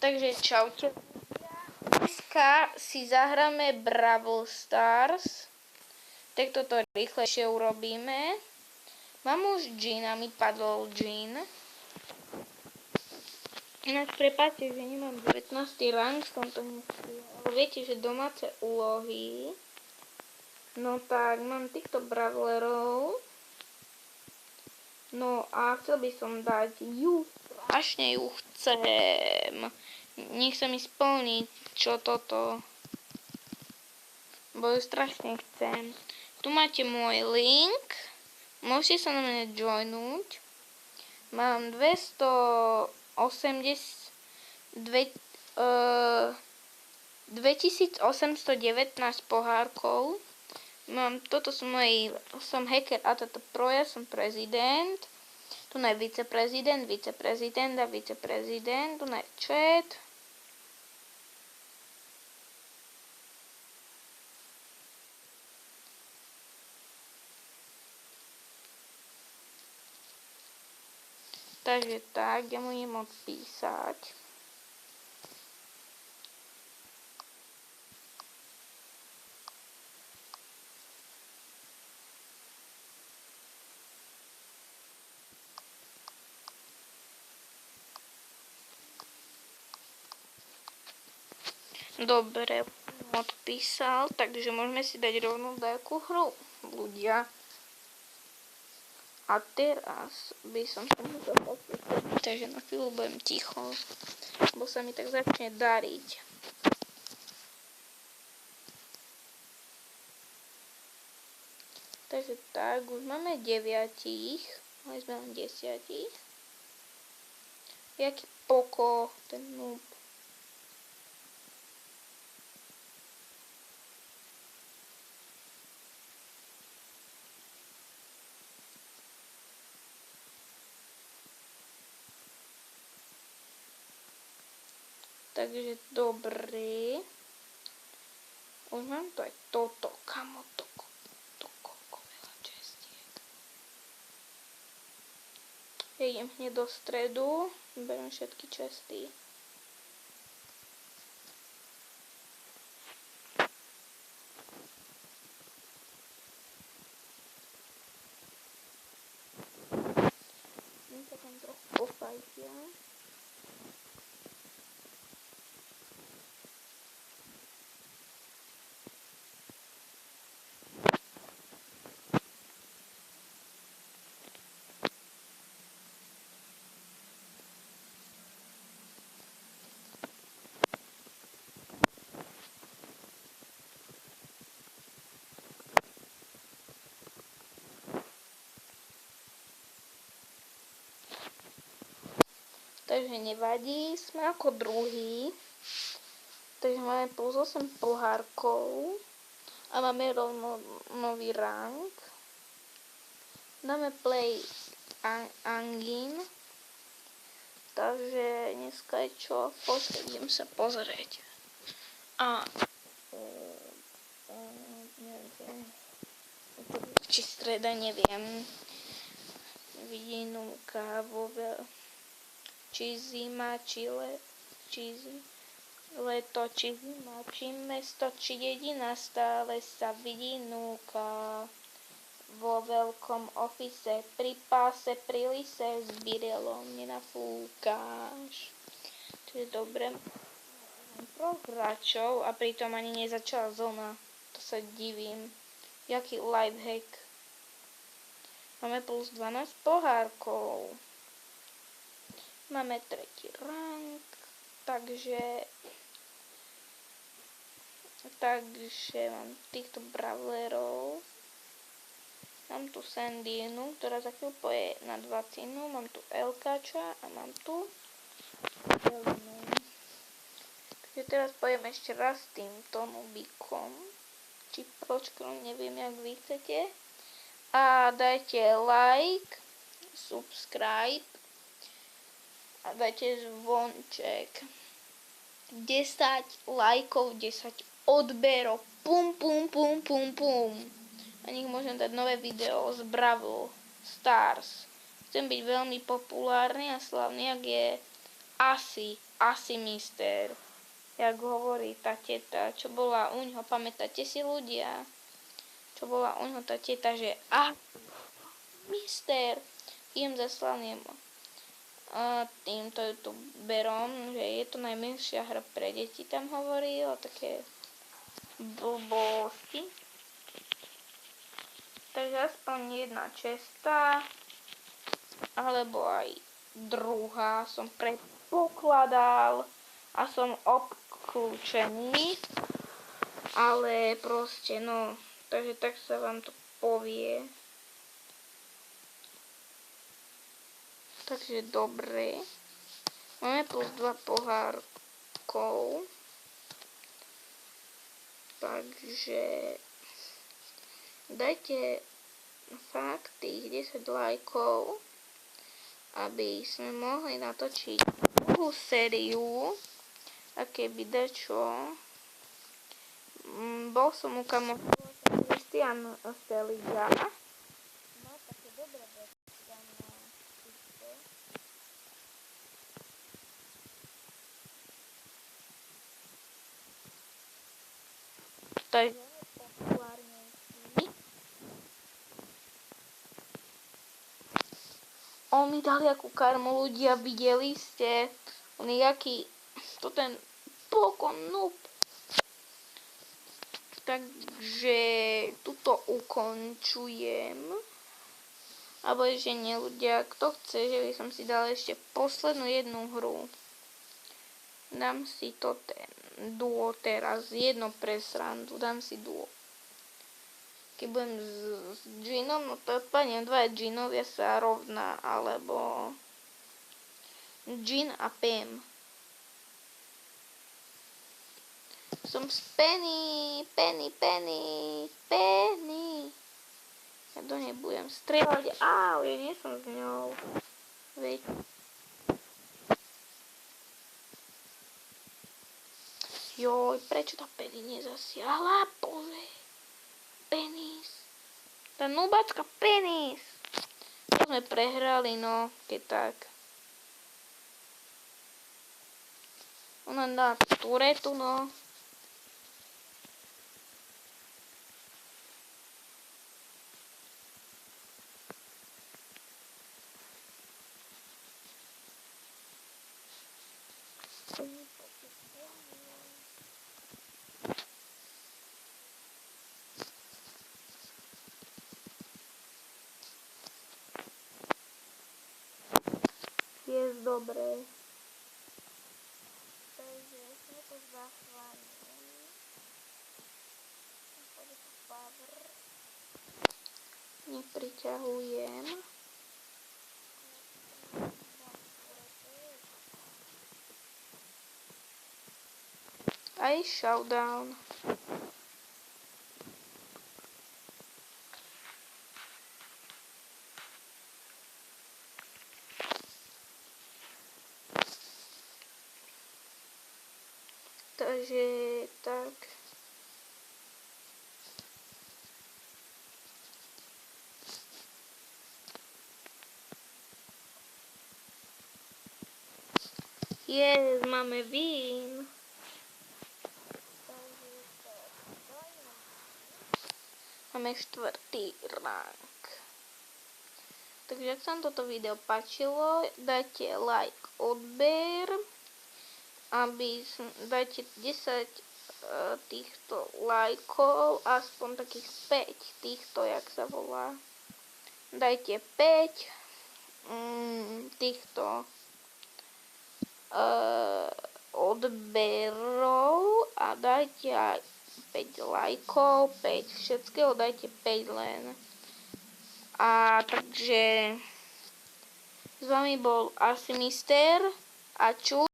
Takže čaute. Dneska si zahráme Brawl Stars. Tak toto rýchlejšie urobíme. Mám už džín a mi padol džín. Ináč prepáčte, že nemám 19. rang, som to nestihla. Ale viete, že domáce úlohy. No tak, mám týchto brawlerov. No a chcel by som dať ju. Strašne ju chcem. Nech sa mi splní, čo toto. Bo ju strašne chcem. Tu máte môj link. Môžete sa na mňa joinúť. Mám 2819 pohárkov. Toto som hacker a toto pro, ja som prezident. Tu je viceprezident a viceprezident. Tu je chat. Takže tak, ja budem môcť písať. Dobre, odpísal, takže môžeme si dať rovnú nejakú hru, ľudia. A teraz by som sa musel popísať, takže na chvíľu budem ticho, lebo sa mi tak začne dariť. Takže tak, už máme 9, mali sme len 10. Jaký poko, ten noob. Takže dobrý. Už mám to aj toto, kamo, to koľko veľa čestiek. Ja idem hneď do stredu, beriem všetky česty. My sa tam trochu pofajtia. Takže nevadí, sme ako druhý. Takže máme plus 8 pohárkov a máme rovno nový rank. Dáme play Angin. Takže dneska je čo? Idem sa pozrieť. Neviem. Či streda, neviem. Vidinúka vo či zima, či leto, či zima, či mesto, či dedina, stále sa vidí núka. Vo veľkom ofise, pri páse, pri lise, s birelom nenafúkáš. To je dobre. Pro hráčov a pritom ani nezačala zóna. To sa divím. Jaký lifehack. Máme plus 12 pohárkov. Máme 3. rank, takže mám týchto brawlerov. Mám tu Sandinu, ktorá za chvíľu poje na 20. Mám tu Elkača a mám tu Elinu. Takže teraz pojem ešte raz s týmto nubikom. Či pročkom, neviem, jak vy chcete. A dajte like, subscribe. A dajte zvonček. 10 lajkov, 10 odberov. Pum. A nech môžem dať nové video z Brawl Stars. Chcem byť veľmi populárny a slavný, ak je asi mister. Jak hovorí tá teta, čo bola u ňoho, pamätáte si ľudia? Čo bola u ňoho tá teta, že mister, idem zaslal nemu. Týmto youtuberom, že je to najmenšia hra pre deti, tam hovorí o také blbosti. Takže aspoň jedna česta, alebo aj druhá som predpokladal a som obklúčený, ale proste no, takže tak sa vám to povie. Takže dobre. Máme plus 2 pohárkov. Takže dajte fakt tých 10 lajkov, aby sme mohli natočiť druhú sériu. A keby dačo. Bol som u kamošov Christian Feliga. Má také dobré veci na týchto. Takže populárnejší. On mi dal jakú karmu, ľudia, videli ste? On je jaký, to ten pokon noob. Takže tuto ukončujem. Alebo že nie, ľudia, kto chce, že by som si dal ešte poslednú jednu hru. Dám si to ten duo teraz, jedno pre srandu, dám si duo. Keď budem s džinom, no to odpadnem, dva džinovia sa rovná, alebo džin a Pam. Som z Penny. Ja do nej budem strieľať. Ja nie som s ňou. Veď. Joj, prečo tá Penny nezasiahla? Bože. Penis. Tá nubacká penis. To sme prehrali, no, keď tak. Ona dá turetu, no. Je dobré. Takže sme to zachválili. Nepriťahujem. Aj showdown. Takže tak. Máme vín. Máme 4. rank. Takže ak sa vám toto video páčilo, dajte like, odber, dajte 10 týchto lajkov, aspoň takých 5 týchto, jak sa volá. Dajte 5 týchto odberov a dajte aj 5 lajkov, 5 všetkého, dajte 5 len. A takže s vami bol asi mister a čus.